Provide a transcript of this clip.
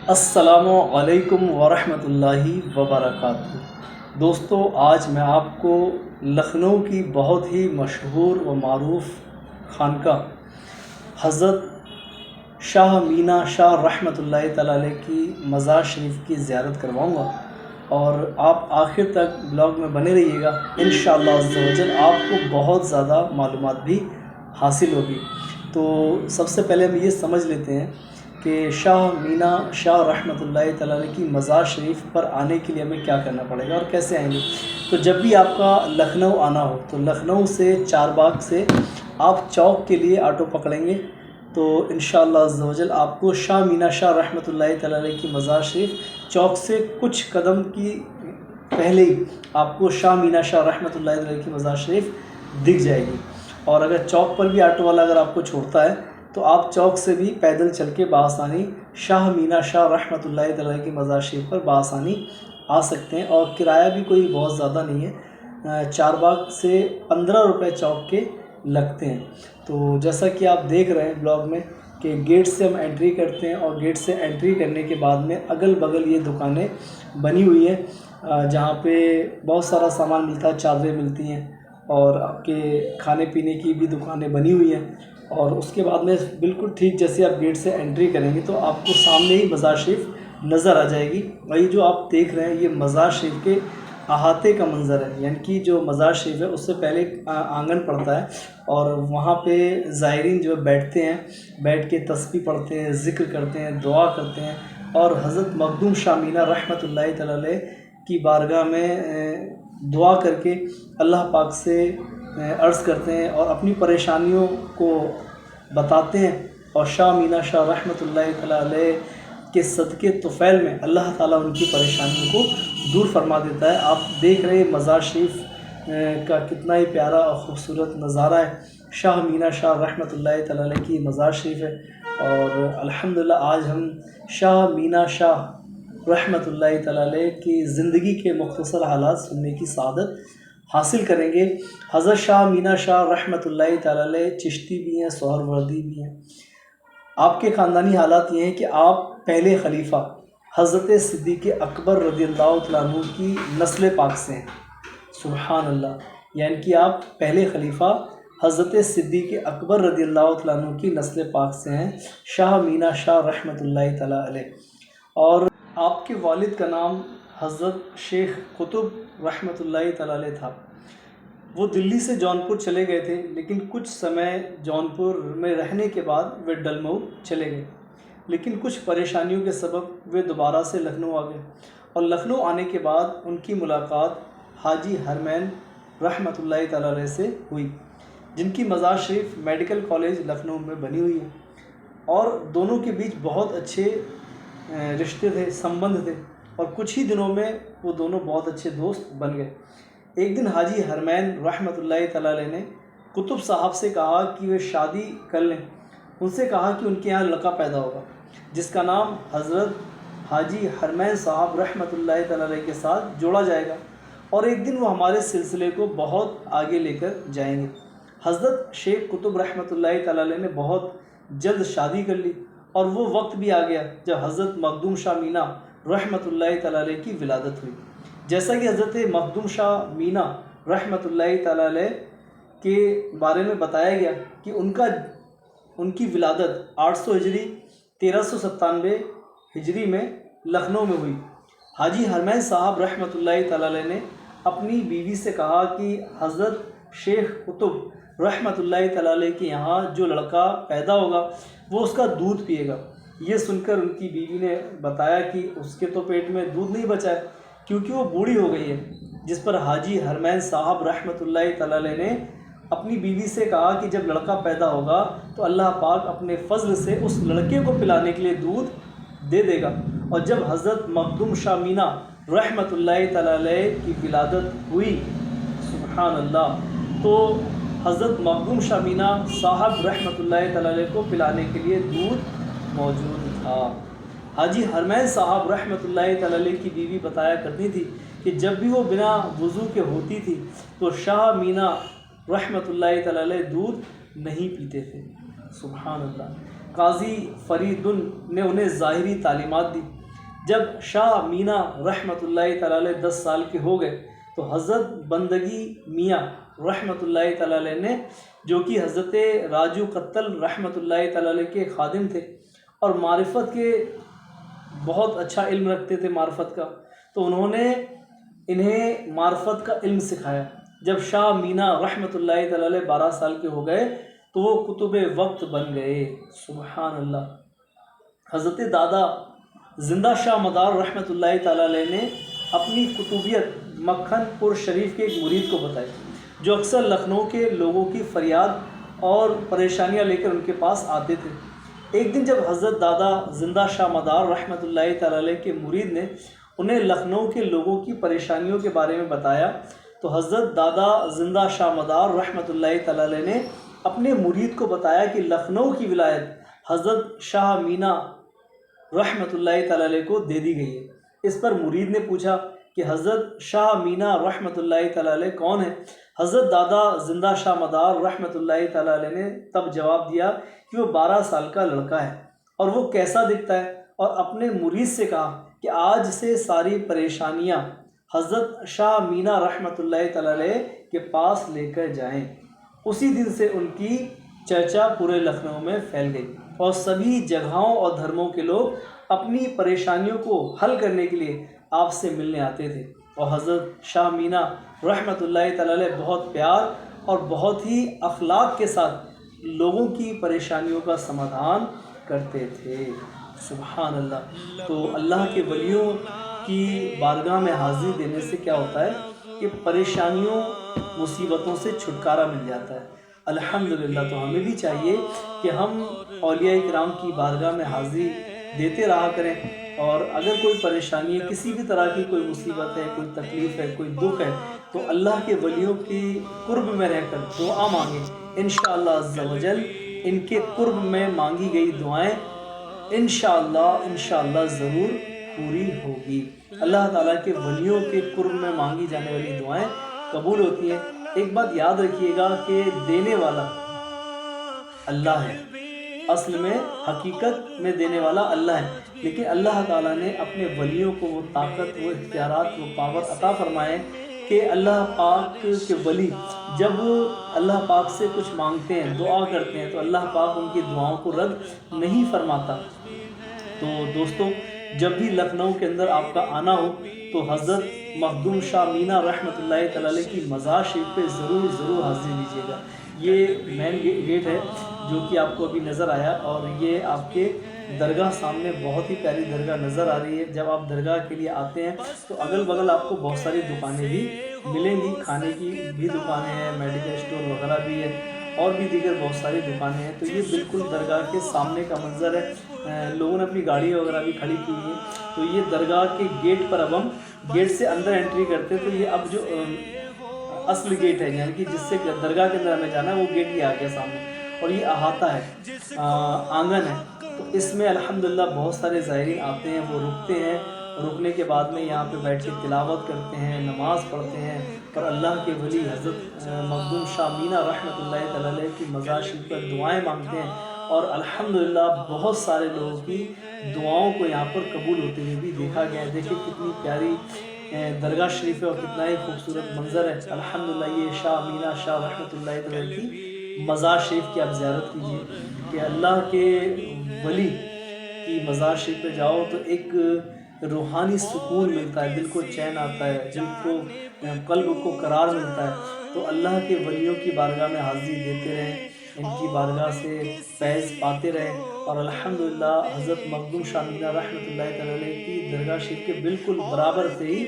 السلام علیکم ورحمۃ اللہ وبرکاتہ۔ دوستو، آج میں آپ کو لکھنؤ کی بہت ہی مشہور و معروف خانقاہ حضرت شاہ مینا شاہ رحمۃ اللہ تعالی علیہ کی مزار شریف کی زیارت کرواؤں گا، اور آپ آخر تک بلاگ میں بنے رہیے گا۔ انشاءاللہ عز و جل آپ کو بہت زیادہ معلومات بھی حاصل ہوگی۔ تو سب سے پہلے ہم یہ سمجھ لیتے ہیں کہ شاہ مینا شاہ رحمۃ اللہ تعالی علیہ کی مزار شریف پر آنے کے لیے ہمیں کیا کرنا پڑے گا اور کیسے آئیں گے۔ تو جب بھی آپ کا لکھنؤ آنا ہو تو لکھنؤ سے چار باغ سے آپ چوک کے لیے آٹو پکڑیں گے، تو انشاءاللہ عز و جل آپ کو شاہ مینا شاہ رحمۃ اللہ تعالی علیہ کی مزار شریف چوک سے کچھ قدم کی پہلے ہی آپ کو شاہ مینا شاہ رحمۃ اللہ تعالی علیہ کی مزار شریف دکھ جائے گی۔ اور اگر چوک پر بھی آٹو والا اگر آپ کو چھوڑتا ہے تو آپ چوک سے بھی پیدل چل کے بآسانی شاہ مینا شاہ رحمۃ اللہ تعالی کی مزار شریف پر بآسانی آ سکتے ہیں، اور کرایہ بھی کوئی بہت زیادہ نہیں ہے، چار باغ سے 15 روپے چوک کے لگتے ہیں۔ تو جیسا کہ آپ دیکھ رہے ہیں بلاگ میں کہ گیٹ سے ہم انٹری کرتے ہیں، اور گیٹ سے انٹری کرنے کے بعد میں اگل بغل یہ دکانیں بنی ہوئی ہیں جہاں پہ بہت سارا سامان ملتا ہے، چادریں ملتی ہیں اور آپ کے کھانے پینے کی بھی دکانیں بنی ہوئی ہیں۔ اور اس کے بعد میں بالکل ٹھیک جیسے آپ گیٹ سے انٹری کریں گے تو آپ کو سامنے ہی مزار شریف نظر آ جائے گی۔ اور یہ جو آپ دیکھ رہے ہیں یہ مزار شریف کے احاطے کا منظر ہے، یعنی کہ جو مزار شریف ہے اس سے پہلے آنگن پڑتا ہے، اور وہاں پہ زائرین جو بیٹھتے ہیں، بیٹھ کے تسبیح پڑھتے ہیں، ذکر کرتے ہیں، دعا کرتے ہیں، اور حضرت مخدوم شاہ مینا رحمۃ اللہ تعالی علیہ کی بارگاہ میں دعا کر کے اللہ پاک سے عرض کرتے ہیں اور اپنی پریشانیوں کو بتاتے ہیں، اور شاہ مینا شاہ رحمۃ اللہ تعالی علیہ کے صدقے طفیل میں اللہ تعالیٰ ان کی پریشانیوں کو دور فرما دیتا ہے۔ آپ دیکھ رہے ہیں مزار شریف کا کتنا ہی پیارا اور خوبصورت نظارہ ہے۔ شاہ مینا شاہ رحمۃ اللہ تعالی علیہ کی مزار شریف ہے، اور الحمدللہ آج ہم شاہ مینا شاہ رحمۃ اللہ تعالی علیہ کی زندگی کے مختصر حالات سننے کی سعادت حاصل کریں گے۔ حضرت شاہ مینا شاہ رحمۃ اللہ تعالی علیہ چشتی بھی ہیں، سہروردی بھی ہیں۔ آپ کے خاندانی حالات یہ ہیں کہ آپ پہلے خلیفہ حضرت صدیق اکبر رضی اللہ تعالیٰ عنہ کی نسل پاک سے ہیں۔ سبحان اللہ، یعنی کہ آپ پہلے خلیفہ حضرت صدیق اکبر رضی اللہ تعالیٰ عنہ کی نسل پاک سے ہیں، شاہ مینا شاہ رحمۃ اللہ تعالی علیہ۔ اور آپ کے والد کا نام حضرت شیخ قطب رحمۃ اللہ تعالی علیہ تھا۔ وہ دلی سے جونپور چلے گئے تھے، لیکن کچھ سمے جونپور میں رہنے کے بعد وہ ڈلمئو چلے گئے، لیکن کچھ پریشانیوں کے سبب وہ دوبارہ سے لکھنؤ آ گئے، اور لکھنؤ آنے کے بعد ان کی ملاقات حاجی حرمین رحمۃ اللہ تعالی علیہ سے ہوئی، جن کی مزار شریف میڈیکل کالج لکھنؤ میں بنی ہوئی ہے، اور دونوں کے بیچ بہت اچھے رشتے تھے، سمبند تھے، اور کچھ ہی دنوں میں وہ دونوں بہت اچھے دوست بن گئے۔ ایک دن حاجی حرمین رحمۃ اللہ تعالی علیہ نے قطب صاحب سے کہا کہ وہ شادی کر لیں۔ ان سے کہا کہ ان کے یہاں لڑکا پیدا ہوگا جس کا نام حضرت حاجی حرمین صاحب رحمۃ اللہ تعالی علیہ کے ساتھ جوڑا جائے گا، اور ایک دن وہ ہمارے سلسلے کو بہت آگے لے کر جائیں گے۔ حضرت شیخ قطب رحمۃ اللہ تعالی علیہ نے بہت جلد شادی کر لی، اور وہ وقت بھی آ گیا جب حضرت مخدوم شاہ مینا رحمۃ اللہ تعالی علیہ کی ولادت ہوئی۔ جیسا کہ حضرت مخدوم شاہ مینا رحمۃ اللہ تعالی علیہ کے بارے میں بتایا گیا کہ ان کی ولادت 800 ہجری 1397 ہجری میں لکھنؤ میں ہوئی۔ حاجی حرمین صاحب رحمۃ اللہ تعالی علیہ نے اپنی بیوی سے کہا کہ حضرت شیخ قطب رحمۃ اللہ تعالی علیہ کے یہاں جو لڑکا پیدا ہوگا وہ اس کا دودھ پیے گا۔ یہ سن کر ان کی بیوی نے بتایا کہ اس کے تو پیٹ میں دودھ نہیں بچا ہے کیونکہ وہ بوڑھی ہو گئی ہے، جس پر حاجی حرمین صاحب رحمۃ اللہ تعالی علیہ نے اپنی بیوی سے کہا کہ جب لڑکا پیدا ہوگا تو اللہ پاک اپنے فضل سے اس لڑکے کو پلانے کے لیے دودھ دے دے گا۔ اور جب حضرت مخدوم شاہ مینا رحمۃ اللہ تعالی علیہ کی ولادت ہوئی، سبحان اللہ، تو حضرت مخدوم شاہ مینا صاحب رحمۃ اللہ تعالی علیہ کو پلانے کے لیے دودھ موجود تھا۔ حاجی حرمین صاحب رحمۃ اللہ تعالی علیہ کی بیوی بتایا کرتی تھی کہ جب بھی وہ بنا وضو کے ہوتی تھی تو شاہ مینا رحمۃ اللہ تعالی علیہ دودھ نہیں پیتے تھے۔ سبحان اللہ، قاضی فریدن نے انہیں ظاہری تعلیمات دی۔ جب شاہ مینا رحمۃ اللہ تعالیٰ علیہ 10 سال کے ہو گئے تو حضرت بندگی میاں رحمۃ اللہ تعالیٰ علیہ نے، جو کہ حضرت راجو قتل رحمۃ اللہ تعالیٰ علیہ کے خادم تھے اور معرفت کے بہت اچھا علم رکھتے تھے معرفت کا، تو انہوں نے انہیں معرفت کا علم سکھایا۔ جب شاہ مینا رحمۃ اللہ تعالیٰ علیہ 12 سال کے ہو گئے تو وہ کتب وقت بن گئے۔ سبحان اللہ۔ حضرت دادا زندہ شاہ مدار رحمۃ اللہ تعالیٰ علیہ نے اپنی کتبیت مکھن پور شریف کے ایک مرید کو بتائی، جو اکثر لکھنؤ کے لوگوں کی فریاد اور پریشانیاں لے کر ان کے پاس آتے تھے۔ ایک دن جب حضرت دادا زندہ شاہ مدار رحمۃ اللہ تعالیٰ علیہ کے مرید نے انہیں لکھنؤ کے لوگوں کی پریشانیوں کے بارے میں بتایا تو حضرت دادا زندہ شاہ مدار رحمۃ اللہ تعالیٰ علیہ نے اپنے مرید کو بتایا کہ لکھنؤ کی ولایت حضرت شاہ مینا رحمۃ اللہ تعالیٰ علیہ کو دے دی گئی ہے۔ اس پر مرید نے پوچھا کہ حضرت شاہ مینا رحمۃ اللہ تعالیٰ علیہ کون ہے؟ حضرت دادا زندہ شاہ مدار رحمۃ اللہ تعالیٰ علیہ نے تب جواب دیا کہ وہ 12 سال کا لڑکا ہے اور وہ کیسا دکھتا ہے، اور اپنے مرید سے کہا کہ آج سے ساری پریشانیاں حضرت شاہ مینا رحمۃ اللہ تعالیٰ علیہ کے پاس لے کر جائیں۔ اسی دن سے ان کی چرچا پورے لکھنؤ میں پھیل گئی اور سبھی جگہوں اور دھرموں کے لوگ اپنی پریشانیوں کو حل کرنے کے لیے آپ سے ملنے آتے تھے، اور حضرت شاہ مینا رحمۃ اللہ تعالیٰ علیہ بہت پیار اور بہت ہی اخلاق کے ساتھ لوگوں کی پریشانیوں کا سمادھان کرتے تھے۔ سبحان اللہ۔ تو اللہ کے ولیوں کی بارگاہ میں حاضری دینے سے کیا ہوتا ہے کہ پریشانیوں مصیبتوں سے چھٹکارا مل جاتا ہے۔ الحمدللہ۔ تو ہمیں بھی چاہیے کہ ہم اولیاء کرام کی بارگاہ میں حاضری دیتے رہا کریں، اور اگر کوئی پریشانی ہے، کسی بھی طرح کی کوئی مصیبت ہے، کوئی تکلیف ہے، کوئی دکھ ہے، تو اللہ کے ولیوں کی قرب میں رہ کر دعا مانگیں۔ انشاءاللہ عز و جل ان کے قرب میں مانگی گئی دعائیں انشاءاللہ ضرور پوری ہوگی۔ اللہ تعالیٰ کے ولیوں کے قرب میں مانگی جانے والی دعائیں قبول ہوتی ہیں۔ ایک بات یاد رکھیے گا کہ دینے والا اللہ ہے، اصل میں حقیقت میں دینے والا اللہ ہے، لیکن اللہ تعالیٰ نے اپنے ولیوں کو وہ طاقت، وہ اختیارات، وہ پاور عطا فرمائے کہ اللہ پاک کے ولی جب اللہ پاک سے کچھ مانگتے ہیں، دعا کرتے ہیں، تو اللہ پاک ان کی دعاؤں کو رد نہیں فرماتا۔ تو دوستو، جب بھی لکھنؤ کے اندر آپ کا آنا ہو تو حضرت مخدوم شاہ مینا رحمۃ اللہ تعالیٰ علیہ کی مزار شریف پہ ضرور حاضری دیجیے گا۔ یہ مین گیٹ ہے جو کہ آپ کو ابھی نظر آیا، اور یہ آپ کے درگاہ سامنے بہت ہی پیاری درگاہ نظر آ رہی ہے۔ جب آپ درگاہ کے لیے آتے ہیں تو اگل بغل آپ کو بہت ساری دکانیں بھی ملیں گی، کھانے کی بھی دکانیں ہیں، میڈیکل اسٹور وغیرہ بھی ہے، اور بھی دیگر بہت ساری دکانیں ہیں۔ تو یہ بالکل درگاہ کے سامنے کا منظر ہے۔ لوگوں نے اپنی گاڑی وغیرہ بھی کھڑی کی ہوئی ہے۔ تو یہ درگاہ کے گیٹ پر اب ہم گیٹ سے اندر انٹری کرتے ہیں، تو یہ اب جو اصل گیٹ ہے، یعنی کہ جس سے درگاہ کے اندر ہمیں جانا ہے، وہ گیٹ یہ آ گیا سامنے، اور یہ احاطہ ہے، آنگن ہے۔ تو اس میں الحمدللہ بہت سارے زائرین آتے ہیں، وہ رکتے ہیں، رکنے کے بعد میں یہاں پہ بیٹھ کے تلاوت کرتے ہیں، نماز پڑھتے ہیں، اور اللہ کے ولی حضرت مخدوم شاہ مینا رحمۃ اللہ تعالیٰ علیہ کی مزار شریف پر دعائیں مانگتے ہیں، اور الحمدللہ بہت سارے لوگوں کی دعاؤں کو یہاں پر قبول ہوتے ہوئے بھی دیکھا گیا ہے۔ دیکھیں کتنی پیاری درگاہ شریف ہے اور کتنا ہی خوبصورت منظر ہے۔ الحمدللہ یہ شاہ مینا شاہ رحمۃ اللہ تعالیٰ کی مزار شریف کی آپ زیارت کیجیے کہ اللہ کے ولی کی مزار شریف پہ جاؤ تو ایک روحانی سکون ملتا ہے، دل کو چین آتا ہے، دل کو، قلب کو قرار ملتا ہے۔ تو اللہ کے ولیوں کی بارگاہ میں حاضری دیتے رہیں، ان کی بارگاہ سے فیض پاتے رہیں، اور الحمدللہ حضرت مخدوم شاہ مینا رحمۃ اللہ تعالیٰ علیہ کی درگاہ شریف کے بالکل برابر سے ہی